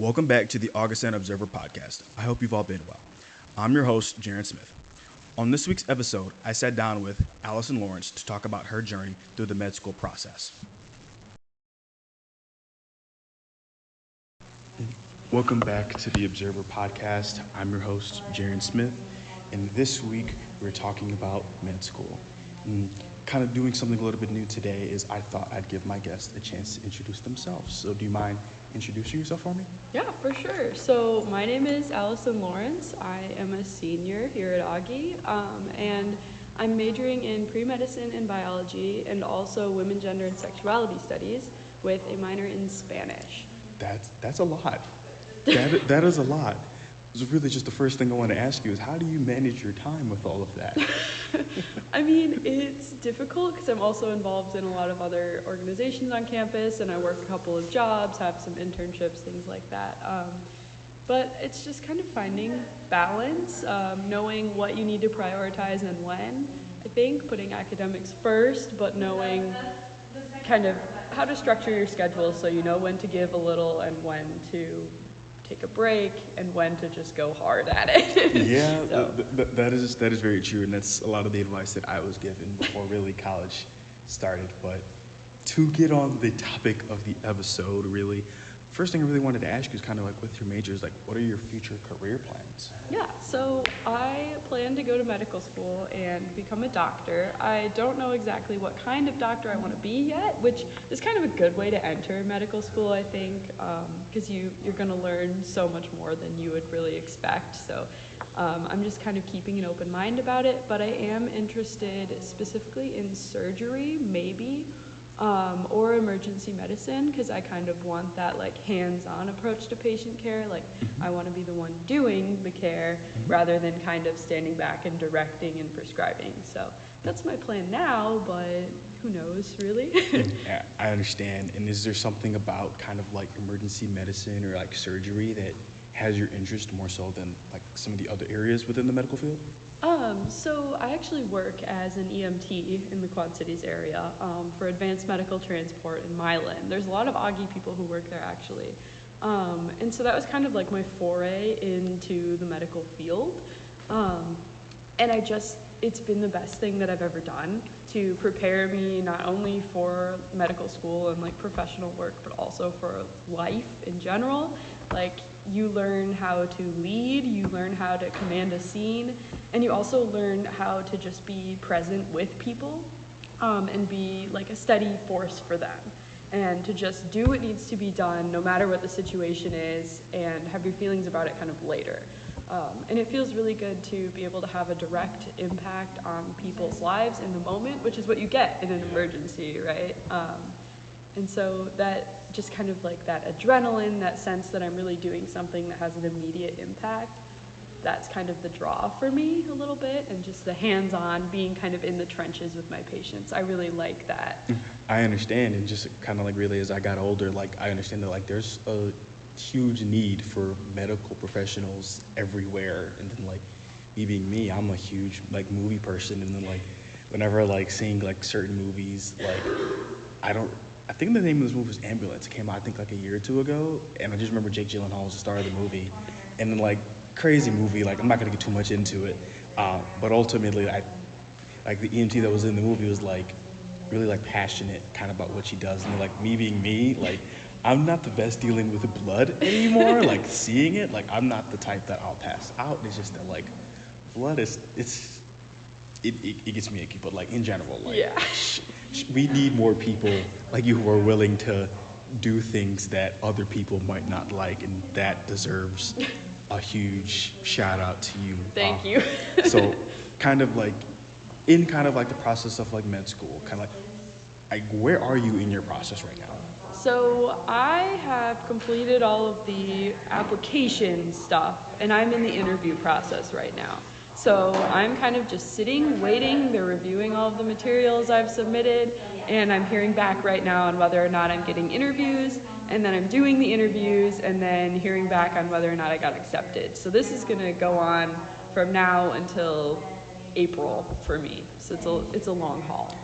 Welcome back to the Augustana Observer podcast. I hope you've all been well. I'm your host, Jaren Smith. On this week's episode, I sat down with Alison Lawrence to talk about her journey through the med school process. Welcome back to the Observer podcast. I'm your host, Jaren Smith, and this week we're talking about med school. And kind of doing something a little bit new today is I thought I'd give my guests a chance to introduce themselves. So do you mind introducing yourself for me? Yeah, for sure. So my name is Alison Lawrence. I am a senior here at Augie, and I'm majoring in pre-medicine and biology and also women, gender, and sexuality studies with a minor in Spanish. That's a lot. That is a lot. So really just the first thing I want to ask you is how do you manage your time with all of that? I mean, it's difficult because I'm also involved in a lot of other organizations on campus and I work a couple of jobs, have some internships, things like that. But it's just kind of finding balance, knowing what you need to prioritize and when. I think putting academics first, but knowing kind of how to structure your schedule so you know when to give a little and when to take a break and when to just go hard at it. Yeah, so. that is very true, and that's a lot of the advice that I was given before really college started. But to get on the topic of the episode, really, first thing I really wanted to ask you is kind of like with your majors, like what are your future career plans? Yeah, so I plan to go to medical school and become a doctor. I don't know exactly what kind of doctor I want to be yet, which is kind of a good way to enter medical school, I think, because you're going to learn so much more than you would really expect. So I'm just kind of keeping an open mind about it, but I am interested specifically in surgery, maybe, or emergency medicine, because I kind of want that like hands-on approach to patient care. Like I want to be the one doing the care rather than kind of standing back and directing and prescribing. So that's my plan now, but who knows really? Yeah, I understand. And is there something about kind of like emergency medicine or like surgery that has your interest more so than like some of the other areas within the medical field? So I actually work as an EMT in the Quad Cities area for advanced medical transport in Milan. There's a lot of Augie people who work there actually. And so that was kind of like my foray into the medical field. And it's been the best thing that I've ever done to prepare me not only for medical school and like professional work, but also for life in general. Like you learn how to lead, you learn how to command a scene, and you also learn how to just be present with people and be like a steady force for them. And to just do what needs to be done no matter what the situation is and have your feelings about it kind of later. And it feels really good to be able to have a direct impact on people's lives in the moment, which is what you get in an emergency, right? And so that just kind of like that adrenaline, that sense that I'm really doing something that has an immediate impact, that's kind of the draw for me a little bit, and just the hands-on being kind of in the trenches with my patients. I really like that. I understand, and just kind of like really as I got older, like I understand that like there's a huge need for medical professionals everywhere, and then like me being me, I'm a huge like movie person, and then like whenever like seeing like certain movies, like I think the name of this movie was Ambulance. It came out I think like a year or two ago, and I just remember Jake Gyllenhaal was the star of the movie, and then like crazy movie, like I'm not gonna get too much into it, but ultimately I like the EMT that was in the movie was like really like passionate kind of about what she does, and like me being me, like I'm not the best dealing with blood anymore. Like seeing it, like I'm not the type that I'll pass out. It's just that like blood it gets me icky, but like in general, like Yeah. We need more people like you who are willing to do things that other people might not like, and that deserves a huge shout out to you. Thank you. So kind of like in kind of like the process of like med school, kind of like where are you in your process right now? So I have completed all of the application stuff, and I'm in the interview process right now. So I'm kind of just sitting, waiting. They're reviewing all of the materials I've submitted, and I'm hearing back right now on whether or not I'm getting interviews, and then I'm doing the interviews, and then hearing back on whether or not I got accepted. So this is gonna go on from now until April for me. So it's a long haul.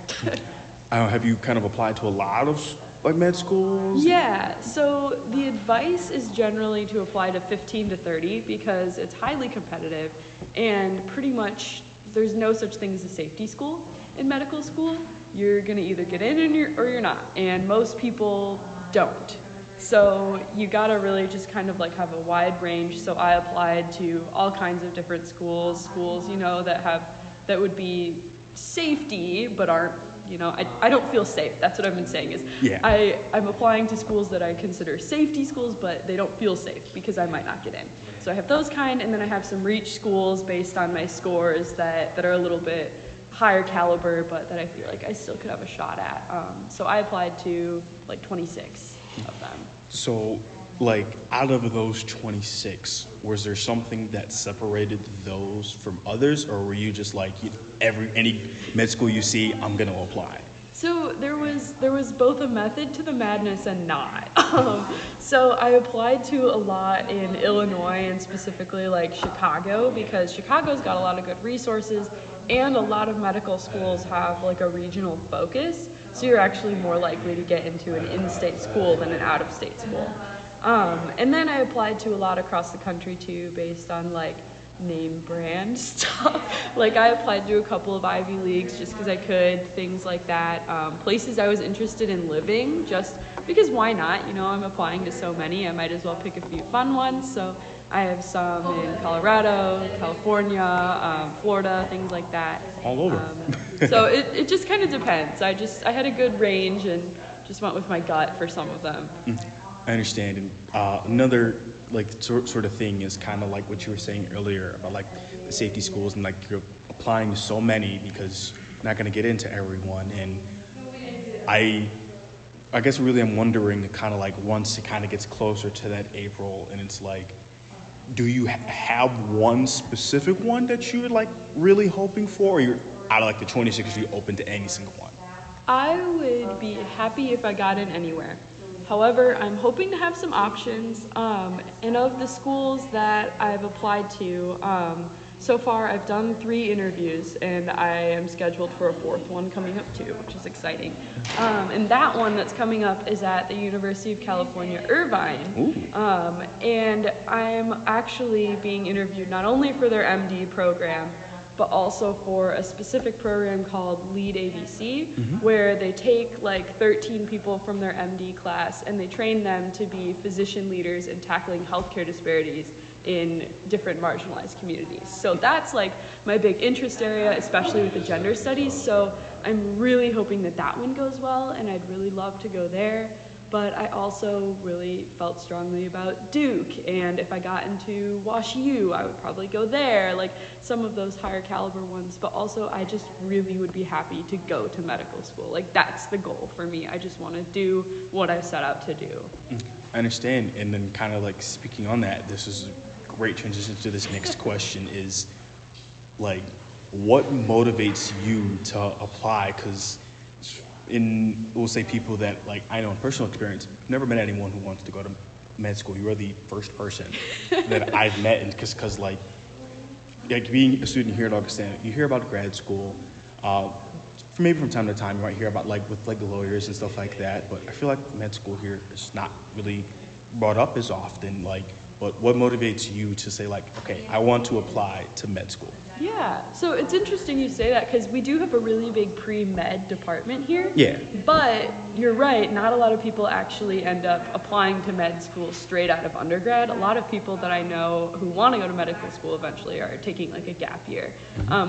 Have you kind of applied to a lot of like med schools? Yeah, so the advice is generally to apply to 15 to 30 because it's highly competitive and pretty much there's no such thing as a safety school in medical school. You're gonna either get in or you're not, and most people don't. So you gotta really just kind of like have a wide range. So I applied to all kinds of different schools, that would be safety but aren't, I don't feel safe. That's what I've been saying is I'm applying to schools that I consider safety schools, but they don't feel safe because I might not get in. So I have those kind, and then I have some reach schools based on my scores that are a little bit higher caliber, but that I feel like I still could have a shot at. So I applied to like 26 of them. So, like, out of those 26, was there something that separated those from others, or were you just like, any med school you see, I'm gonna apply? So there was both a method to the madness and not. So I applied to a lot in Illinois and specifically like Chicago because Chicago's got a lot of good resources and a lot of medical schools have like a regional focus. So you're actually more likely to get into an in-state school than an out-of-state school. And then I applied to a lot across the country too based on like name brand stuff. Like I applied to a couple of Ivy Leagues just because I could, things like that. Places I was interested in living just because why not? I'm applying to so many, I might as well pick a few fun ones. So I have some in Colorado, California, Florida, things like that. All over. So it just kind of depends. I had a good range and just went with my gut for some of them. I understand. And another like sort of thing is kind of like what you were saying earlier about like the safety schools and like you're applying to so many because you're not going to get into everyone. And I guess really I'm wondering kind of like once it kind of gets closer to that April and it's like, do you have one specific one that you're like really hoping for, or you're out of like the 26 you're open to any single one? I would be happy if I got in anywhere. However, I'm hoping to have some options, and of the schools that I've applied to, so far I've done 3 interviews and I am scheduled for a 4th one coming up too, which is exciting. And that one that's coming up is at the University of California, Irvine. And I'm actually being interviewed not only for their MD program, but also for a specific program called Lead ABC, where they take like 13 people from their MD class and they train them to be physician leaders in tackling healthcare disparities in different marginalized communities. So that's like my big interest area, especially with the gender studies. So I'm really hoping that that one goes well, and I'd really love to go there. But I also really felt strongly about Duke, and if I got into WashU, I would probably go there, like some of those higher caliber ones. But also, I just really would be happy to go to medical school. Like, that's the goal for me. I just want to do what I set out to do. I understand. And then kind of like speaking on that, this is a great transition to this next question is, like, what motivates you to apply? Because we'll say people that, like, I know in personal experience, I've never met anyone who wants to go to med school. You are the first person that I've met, and because like being a student here at Augustana, you hear about grad school. Maybe from time to time you might hear about like with like lawyers and stuff like that, but I feel like med school here is not really brought up as often. Like, but what motivates you to say like, okay, I want to apply to med school? Yeah, so it's interesting you say that because we do have a really big pre-med department here. Yeah. But you're right, not a lot of people actually end up applying to med school straight out of undergrad. A lot of people that I know who want to go to medical school eventually are taking like a gap year,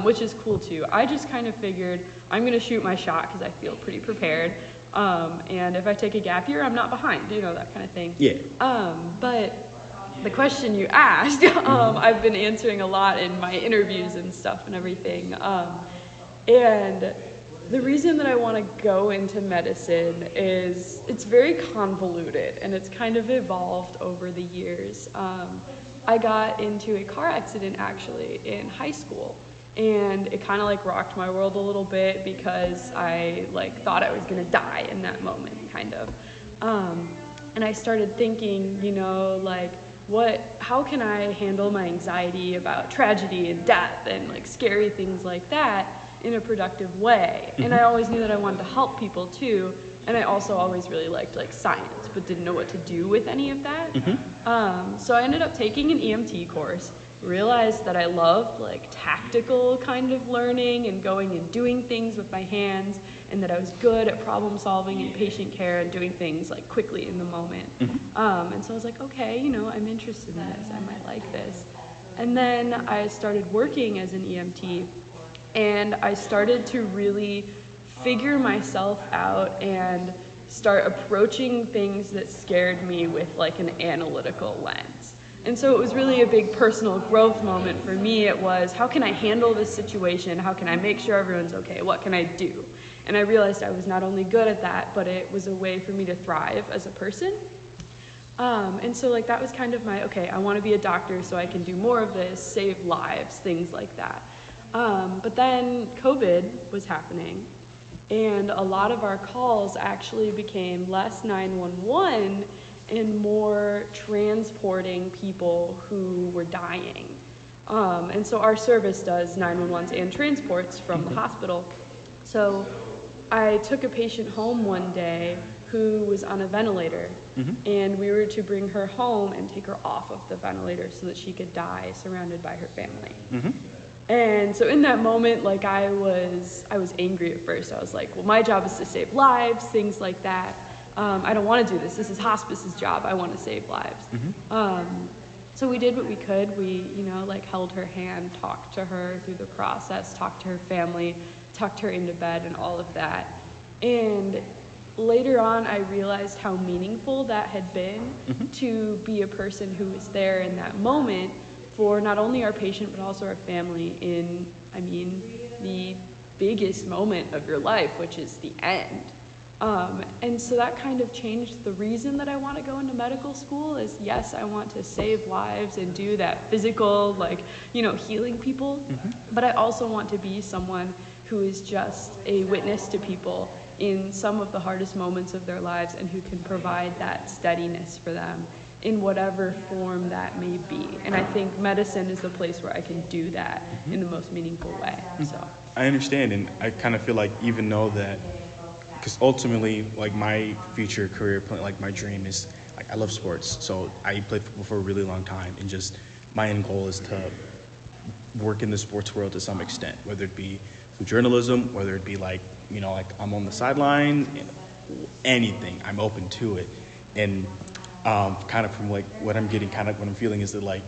which is cool too. I just kind of figured I'm going to shoot my shot because I feel pretty prepared. And if I take a gap year, I'm not behind, that kind of thing. Yeah. But the question you asked, I've been answering a lot in my interviews and stuff and everything. And the reason that I want to go into medicine is it's very convoluted and it's kind of evolved over the years. I got into a car accident actually in high school, and it kind of like rocked my world a little bit because I like thought I was going to die in that moment, kind of. And I started thinking, like, how can I handle my anxiety about tragedy and death and like scary things like that in a productive way? And I always knew that I wanted to help people too. And I also always really liked like science, but didn't know what to do with any of that. So I ended up taking an EMT course, realized that I loved like tactical kind of learning and going and doing things with my hands, and that I was good at problem solving and patient care and doing things like quickly in the moment. And so I was like, okay, you know, I'm interested in this, I might like this. And then I started working as an EMT, and I started to really figure myself out and start approaching things that scared me with like an analytical lens. And so it was really a big personal growth moment for me. It was, how can I handle this situation? How can I make sure everyone's okay? What can I do? And I realized I was not only good at that, but it was a way for me to thrive as a person. And so like that was kind of my, okay, I want to be a doctor so I can do more of this, save lives, things like that. But then COVID was happening, and a lot of our calls actually became less 911 and more transporting people who were dying. And so our service does 911s and transports from the hospital. So I took a patient home one day who was on a ventilator, and we were to bring her home and take her off of the ventilator so that she could die surrounded by her family. And so in that moment, like I was angry at first. I was like, well, my job is to save lives, things like that. I don't want to do this. This is hospice's job. I want to save lives. So we did what we could. We, you know, like held her hand, talked to her through the process, talked to her family, tucked her into bed and all of that. And later on, I realized how meaningful that had been to be a person who was there in that moment for not only our patient, but also our family in, I mean, the biggest moment of your life, which is the end. And so that kind of changed the reason that I want to go into medical school is, yes, I want to save lives and do that physical, like, you know, healing people, but I also want to be someone who is just a witness to people in some of the hardest moments of their lives and who can provide that steadiness for them in whatever form that may be. And I think medicine is the place where I can do that in the most meaningful way. So I understand, and I kind of feel like even though that, because ultimately, like my future career plan, like my dream is, like I love sports, so I played football for a really long time, and just my end goal is to work in the sports world to some extent, whether it be through journalism, whether it be like, you know, like I'm on the sideline, anything, I'm open to it. And kind of from like what I'm getting, kind of what I'm feeling is that like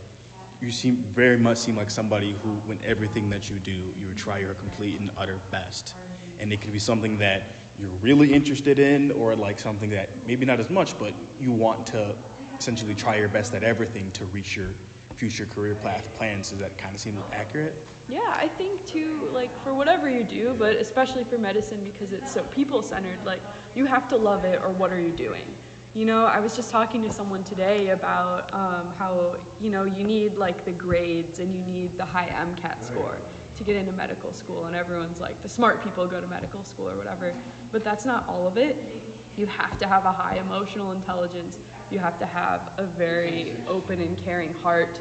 you very much seem like somebody who, when everything that you do, you try your complete and utter best. And it could be something that you're really interested in, or like something that maybe not as much, but you want to essentially try your best at everything to reach your future career plans. Does that kind of seem accurate? yeah, I think too, like for whatever you do, but especially for medicine because it's so people-centered, like you have to love it, or what are you doing? You know, I was just talking to someone today about how, you know, you need like the grades and you need the high MCAT score to get into medical school, and everyone's like, the smart people go to medical school or whatever, but that's not all of it. You have to have a high emotional intelligence, you have to have a very open and caring heart,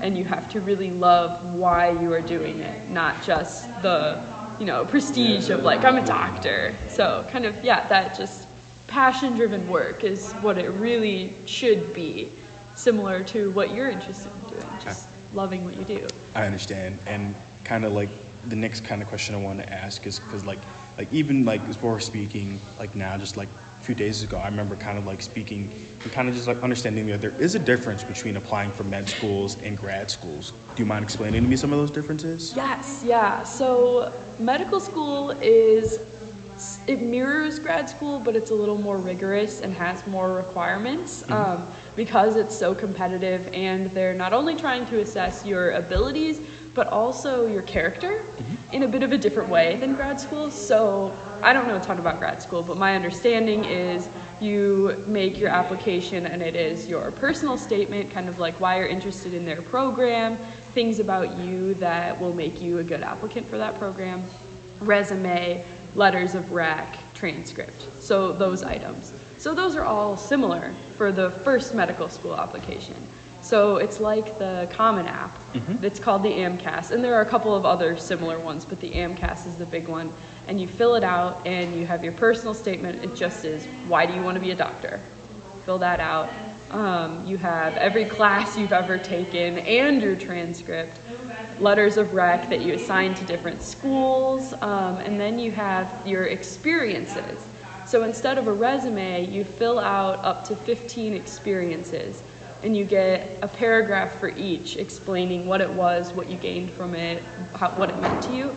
and you have to really love why you are doing it, not just the, you know, prestige of like, I'm a doctor. So kind of, yeah, that just passion-driven work is what it really should be, similar to what you're interested in doing, just loving what you do. I understand, and kind of like the next kind of question I want to ask is because like even like as we're speaking like now, just like a few days ago, I remember kind of like speaking and kind of just like understanding that there is a difference between applying for med schools and grad schools. Do you mind explaining to me some of those differences? Yes, yeah. So medical school it mirrors grad school, but it's a little more rigorous and has more requirements because it's so competitive, and they're not only trying to assess your abilities, but also your character in a bit of a different way than grad school. So I don't know a ton about grad school, but my understanding is you make your application and it is your personal statement, kind of like why you're interested in their program, things about you that will make you a good applicant for that program, resume, letters of rec, transcript, so those items. So those are all similar for the first medical school application. So it's like the Common App. It's called the AMCAS, and there are a couple of other similar ones, but the AMCAS is the big one. And you fill it out, and you have your personal statement. It just is, why do you want to be a doctor? Fill that out. You have every class you've ever taken and your transcript, letters of rec that you assign to different schools, and then you have your experiences. So instead of a resume, you fill out up to 15 experiences, and you get a paragraph for each explaining what it was, what you gained from it, what it meant to you.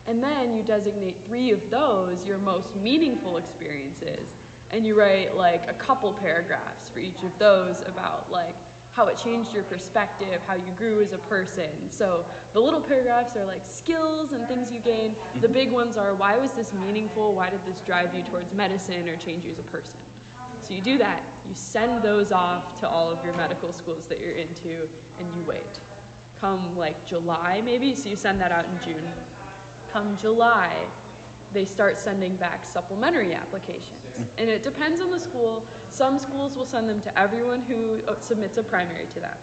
And then you designate 3 of those your most meaningful experiences, and you write like a couple paragraphs for each of those about like how it changed your perspective, how you grew as a person. So the little paragraphs are like skills and things you gained. The big ones are, why was this meaningful? Why did this drive you towards medicine or change you as a person? So you do that, you send those off to all of your medical schools that you're into, and you wait. Come like July maybe, so you send that out in June. Come July, they start sending back supplementary applications. And it depends on the school. Some schools will send them to everyone who submits a primary to them.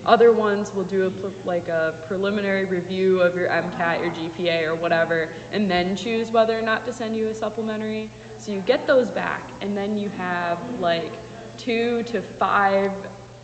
Other ones will do a preliminary review of your MCAT, your GPA, or whatever, and then choose whether or not to send you a supplementary. So you get those back, and then you have like 2 to 5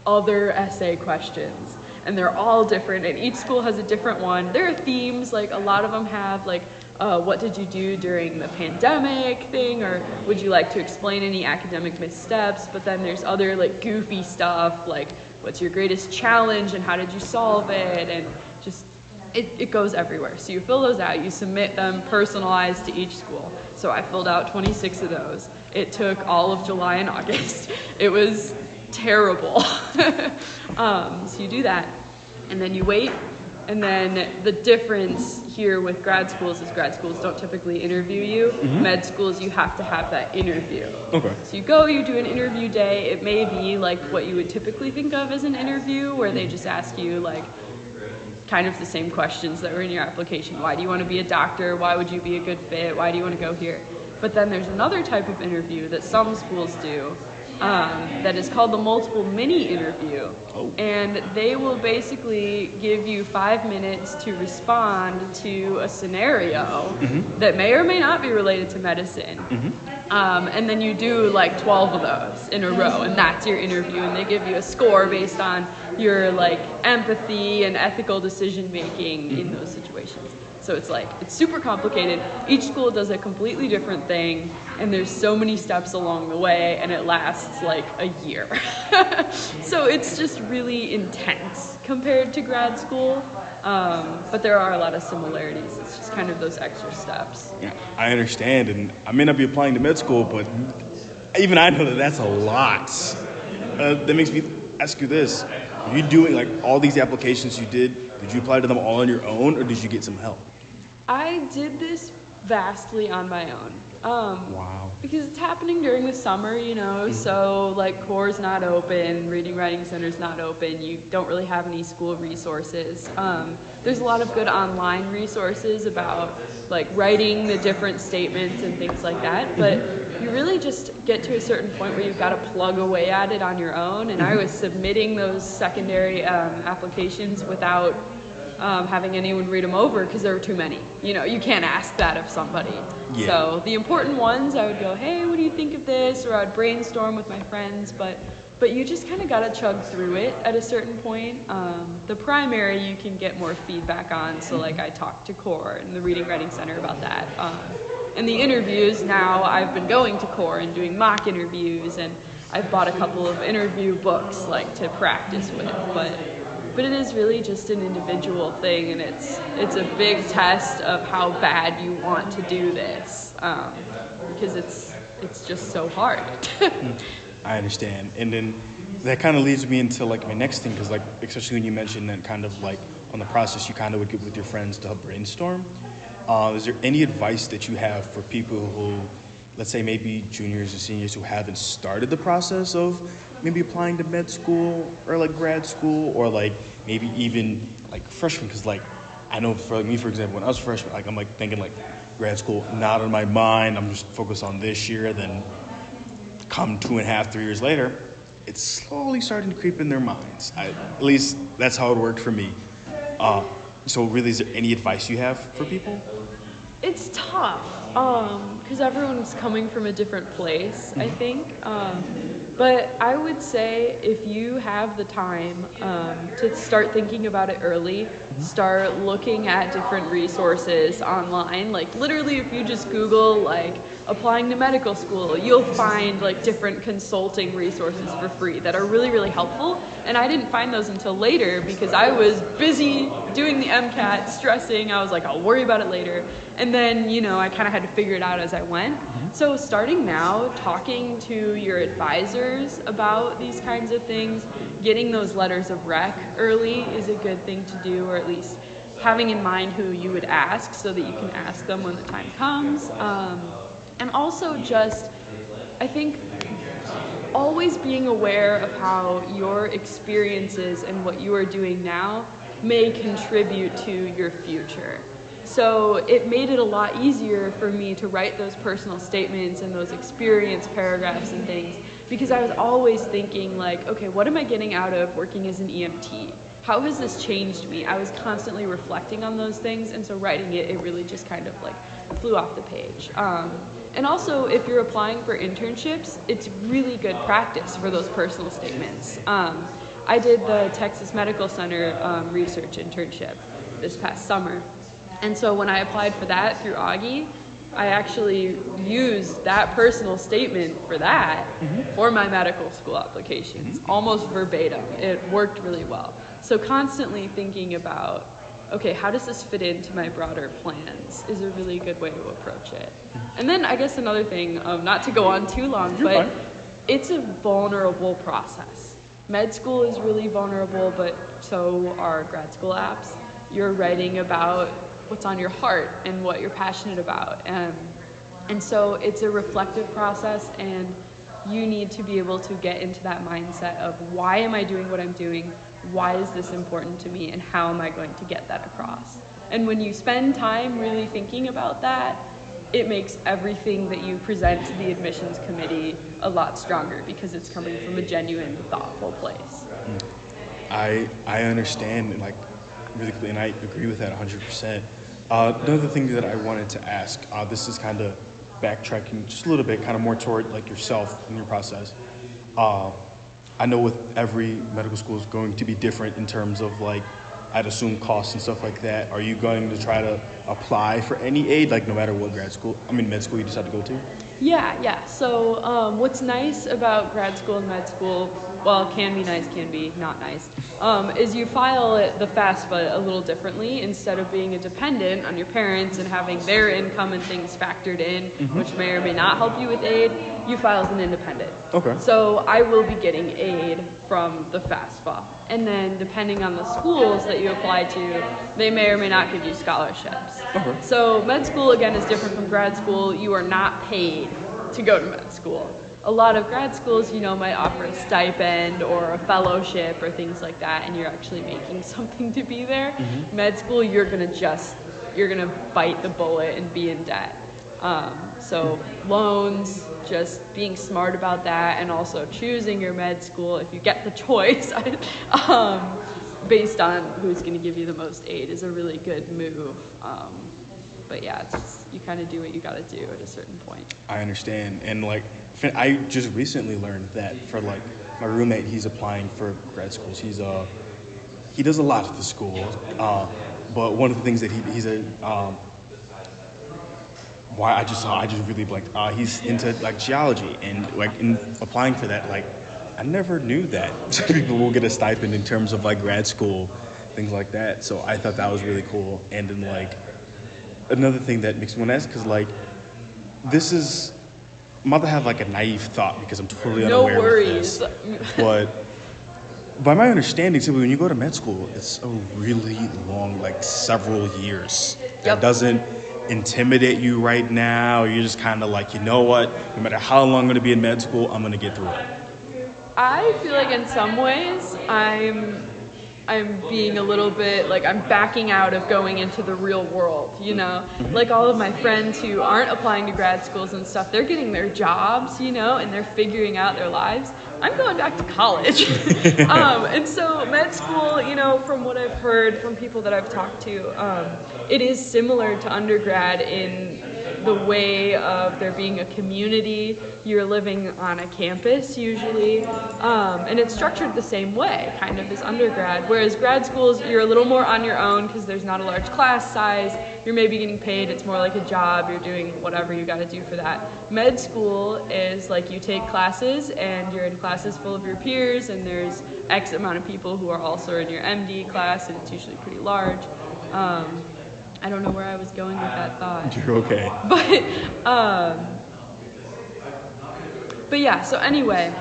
other essay questions. And they're all different, and each school has a different one. There are themes, like a lot of them have like, what did you do during the pandemic thing, or would you like to explain any academic missteps? But then there's other like goofy stuff, like what's your greatest challenge and how did you solve it, and just it goes everywhere. So you fill those out, you submit them personalized to each school. So I filled out 26 of those. It took all of July and August. It was terrible. So you do that, and then you wait. And then the difference here with grad schools is grad schools don't typically interview you. Med schools, you have to have that interview. Okay. So you go, you do an interview day. It may be like what you would typically think of as an interview, where they just ask you like kind of the same questions that were in your application. Why do you want to be a doctor? Why would you be a good fit? Why do you want to go here? But then there's another type of interview that some schools do, that is called the multiple mini interview. And they will basically give you 5 minutes to respond to a scenario that may or may not be related to medicine. And then you do like 12 of those in a row, and that's your interview, and they give you a score based on your like empathy and ethical decision making in those situations. So it's super complicated. Each school does a completely different thing, and there's so many steps along the way, and it lasts like a year. So it's just really intense compared to grad school, but there are a lot of similarities. It's just kind of those extra steps. Yeah, I understand, and I may not be applying to med school, but even I know that that's a lot. That makes me ask you this. Are you doing like all these applications you did you apply to them all on your own, or did you get some help? I did this vastly on my own. Wow. Because it's happening during the summer, you know, so like core's not open, reading writing center's not open, you don't really have any school resources. There's a lot of good online resources about like writing the different statements and things like that, but you really just get to a certain point where you've got to plug away at it on your own, and I was submitting those secondary applications without having anyone read them over because there were too many. You know, you can't ask that of somebody. Yeah. So the important ones, I would go, hey, what do you think of this? Or I would brainstorm with my friends, but you just kind of got to chug through it at a certain point. The primary you can get more feedback on, so like I talked to core and the Reading Writing Center about that. And the interviews, now I've been going to core and doing mock interviews, and I've bought a couple of interview books like to practice with, but it is really just an individual thing, and it's a big test of how bad you want to do this, because it's just so hard. I understand. And then that kind of leads me into like my next thing, because like especially when you mentioned that kind of like on the process you kind of would get with your friends to help brainstorm. Is there any advice that you have for people who, let's say maybe juniors and seniors who haven't started the process of maybe applying to med school or like grad school, or like maybe even like freshmen? Because like I know for me, for example, when I was a freshman, like I'm like thinking like grad school not on my mind, I'm just focused on this year. Then come 2.5, 3 years later, it's slowly starting to creep in their minds. At least that's how it worked for me. So really, is there any advice you have for people? It's tough, because everyone's coming from a different place, I think. But I would say if you have the time to start thinking about it early, start looking at different resources online. Like literally, if you just Google like applying to medical school, you'll find like different consulting resources for free that are really, really helpful. And I didn't find those until later because I was busy doing the MCAT, stressing. I was like, I'll worry about it later. And then, I kind of had to figure it out as I went. So starting now, talking to your advisors about these kinds of things, getting those letters of rec early is a good thing to do, or at least having in mind who you would ask so that you can ask them when the time comes. And also just, I think, always being aware of how your experiences and what you are doing now may contribute to your future. So it made it a lot easier for me to write those personal statements and those experience paragraphs and things, because I was always thinking like, okay, what am I getting out of working as an EMT? How has this changed me? I was constantly reflecting on those things, and so writing it really just kind of like flew off the page. And also, if you're applying for internships, it's really good practice for those personal statements. I did the Texas Medical Center research internship this past summer. And so when I applied for that through Augie, I actually used that personal statement for that for my medical school applications, almost verbatim. It worked really well. So constantly thinking about, okay, how does this fit into my broader plans is a really good way to approach it. And then I guess another thing, not to go on too long, but it's a vulnerable process. Med school is really vulnerable, but so are grad school apps. You're writing about what's on your heart and what you're passionate about. And so it's a reflective process, and you need to be able to get into that mindset of why am I doing what I'm doing? Why is this important to me? And how am I going to get that across? And when you spend time really thinking about that, it makes everything that you present to the admissions committee a lot stronger because it's coming from a genuine, thoughtful place. I understand, like, really clearly, and I agree with that 100%. Another thing that I wanted to ask, this is kind of backtracking just a little bit, kind of more toward like yourself and your process. I know with every medical school is going to be different in terms of like, I'd assume costs and stuff like that. Are you going to try to apply for any aid, like no matter what med school you decide to go to? Yeah. So what's nice about grad school and med school, well, can be nice, can be not nice, is you file the FAFSA a little differently. Instead of being a dependent on your parents and having their income and things factored in, which may or may not help you with aid, you file as an independent. Okay. So I will be getting aid from the FAFSA. And then depending on the schools that you apply to, they may or may not give you scholarships. Okay. So med school, again, is different from grad school. You are not paid to go to med school. A lot of grad schools, might offer a stipend or a fellowship or things like that, and you're actually making something to be there. Med school, you're gonna bite the bullet and be in debt. So loans, just being smart about that, and also choosing your med school if you get the choice, based on who's gonna give you the most aid is a really good move. But yeah, it's just, you kind of do what you gotta do at a certain point. I understand, and like, I just recently learned that for like my roommate, he's applying for grad schools. He does a lot at the school, but one of the things that he's why I just really like he's into like geology, and like in applying for that, like I never knew that people will get a stipend in terms of like grad school, things like that. So I thought that was really cool. And then like another thing that makes me want to ask, because like I'm about to have like a naive thought because I'm totally unaware of this. No worries. But by my understanding, simply when you go to med school, it's a really long, like several years. That doesn't intimidate you right now. You're just kind of like, you know what? No matter how long I'm going to be in med school, I'm going to get through it. I feel like in some ways I'm being a little bit like I'm backing out of going into the real world, you know? Like all of my friends who aren't applying to grad schools and stuff, they're getting their jobs, you know, and they're figuring out their lives. I'm going back to college. And so med school, you know, from what I've heard from people that I've talked to, it is similar to undergrad in the way of there being a community. You're living on a campus usually, and it's structured the same way kind of as undergrad, whereas grad schools you're a little more on your own because there's not a large class size. You're maybe getting paid, it's more like a job, you're doing whatever you got to do for that. Med school is like you take classes and you're in classes full of your peers, and there's X amount of people who are also in your MD class, and it's usually pretty large. I don't know where I was going with that thought. You're okay. But yeah, so anyway,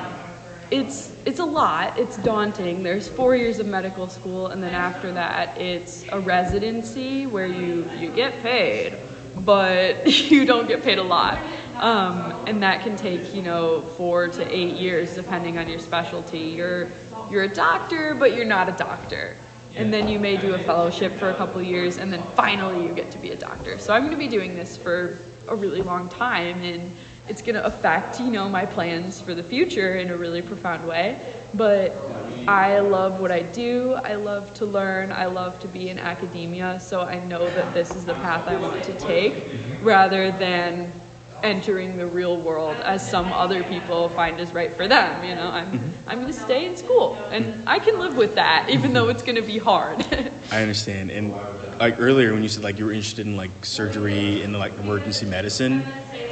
it's a lot, it's daunting. There's 4 years of medical school, and then after that it's a residency where you get paid, but you don't get paid a lot. And that can take, you know, 4 to 8 years depending on your specialty. You're a doctor, but you're not a doctor. And then you may do a fellowship for a couple of years, and then finally you get to be a doctor. So I'm going to be doing this for a really long time, and it's going to affect, you know, my plans for the future in a really profound way. But I love what I do. I love to learn. I love to be in academia. So I know that this is the path I want to take rather than entering the real world as some other people find is right for them. You know, I'm going to stay in school, and I can live with that, even though it's going to be hard. I understand. And like earlier when you said like you were interested in like surgery and like emergency medicine,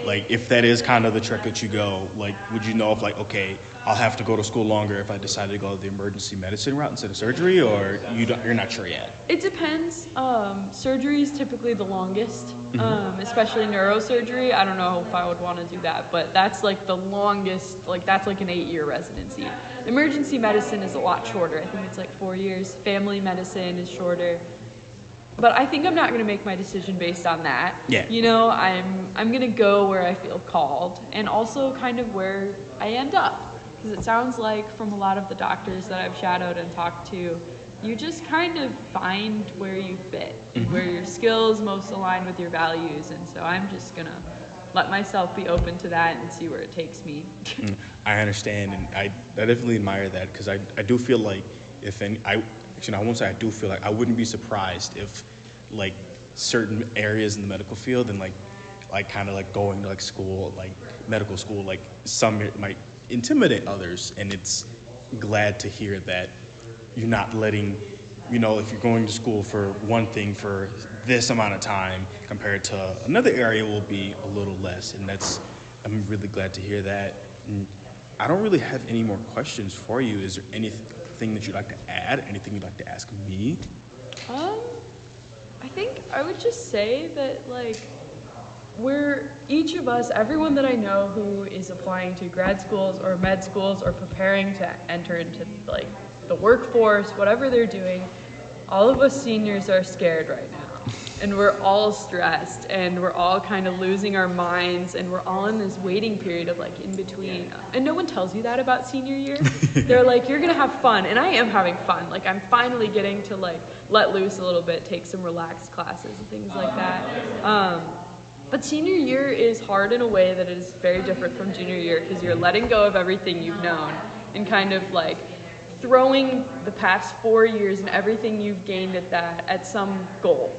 like if that is kind of the track that you go, like would you know if like, okay, I'll have to go to school longer if I decided to go the emergency medicine route instead of surgery, or you're not sure yet? It depends. Surgery is typically the longest, especially neurosurgery. I don't know if I would want to do that, but that's like the longest, like that's like an 8-year residency. Emergency medicine is a lot shorter. I think it's like 4 years. Family medicine is shorter. But I think I'm not going to make my decision based on that. Yeah. You know, I'm going to go where I feel called, and also kind of where I end up. Because it sounds like from a lot of the doctors that I've shadowed and talked to, you just kind of find where you fit, where your skills most align with your values. And so I'm just going to let myself be open to that and see where it takes me. I understand, and I definitely admire that, because I do feel like I won't say I do feel like I wouldn't be surprised if like certain areas in the medical field and like kind of like going to like school, like medical school, like some it might intimidate others. And it's glad to hear that you're not letting, you know, if you're going to school for one thing for this amount of time compared to another area will be a little less. And I'm really glad to hear that. And I don't really have any more questions for you. Is there anything that you'd like to add? Anything you'd like to ask me? I think I would just say that like we're each of us, everyone that I know who is applying to grad schools or med schools or preparing to enter into like the workforce, whatever they're doing, all of us seniors are scared right now. And we're all stressed, and we're all kind of losing our minds, and we're all in this waiting period of like in between. And no one tells you that about senior year. They're like, you're gonna have fun, and I am having fun. Like I'm finally getting to like let loose a little bit, take some relaxed classes and things like that. But senior year is hard in a way that it is very different from junior year, because you're letting go of everything you've known and kind of like throwing the past 4 years and everything you've gained at some goal.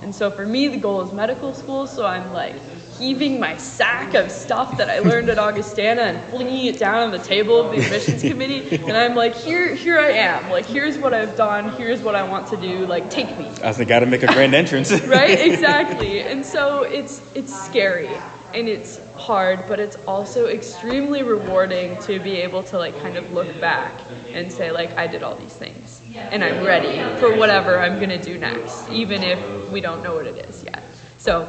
And so for me, the goal is medical school, so I'm like heaving my sack of stuff that I learned at Augustana and flinging it down on the table of the admissions committee, and I'm like, here I am, like here's what I've done, here's what I want to do, like take me. I think I gotta make a grand entrance. Right, exactly. And so it's scary and it's hard, but it's also extremely rewarding to be able to like kind of look back and say like I did all these things and I'm ready for whatever I'm gonna do next, even if we don't know what it is yet. So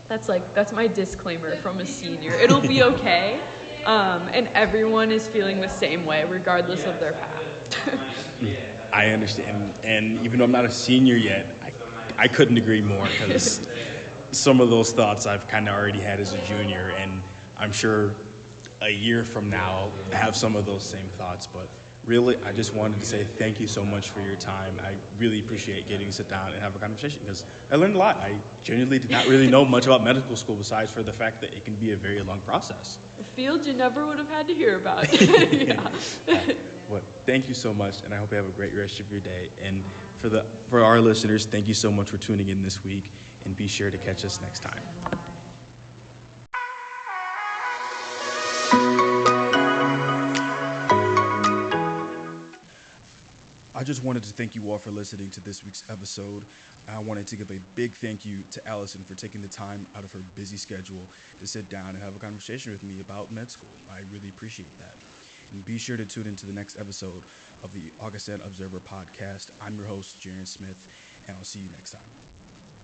that's my disclaimer from a senior. It'll be okay, and everyone is feeling the same way regardless of their path. I understand, and even though I'm not a senior yet, I couldn't agree more, because some of those thoughts I've kind of already had as a junior, and I'm sure a year from now I'll have some of those same thoughts. But really, I just wanted to say thank you so much for your time. I really appreciate getting to sit down and have a conversation because I learned a lot. I genuinely did not really know much about medical school besides for the fact that it can be a very long process. A field you never would have had to hear about. Yeah. Well, thank you so much, and I hope you have a great rest of your day. And for our listeners, thank you so much for tuning in this week, and be sure to catch us next time. I just wanted to thank you all for listening to this week's episode. I wanted to give a big thank you to Alison for taking the time out of her busy schedule to sit down and have a conversation with me about med school. I really appreciate that. And be sure to tune into the next episode of the Augustana Observer podcast. I'm your host, Jaren Smith, and I'll see you next time.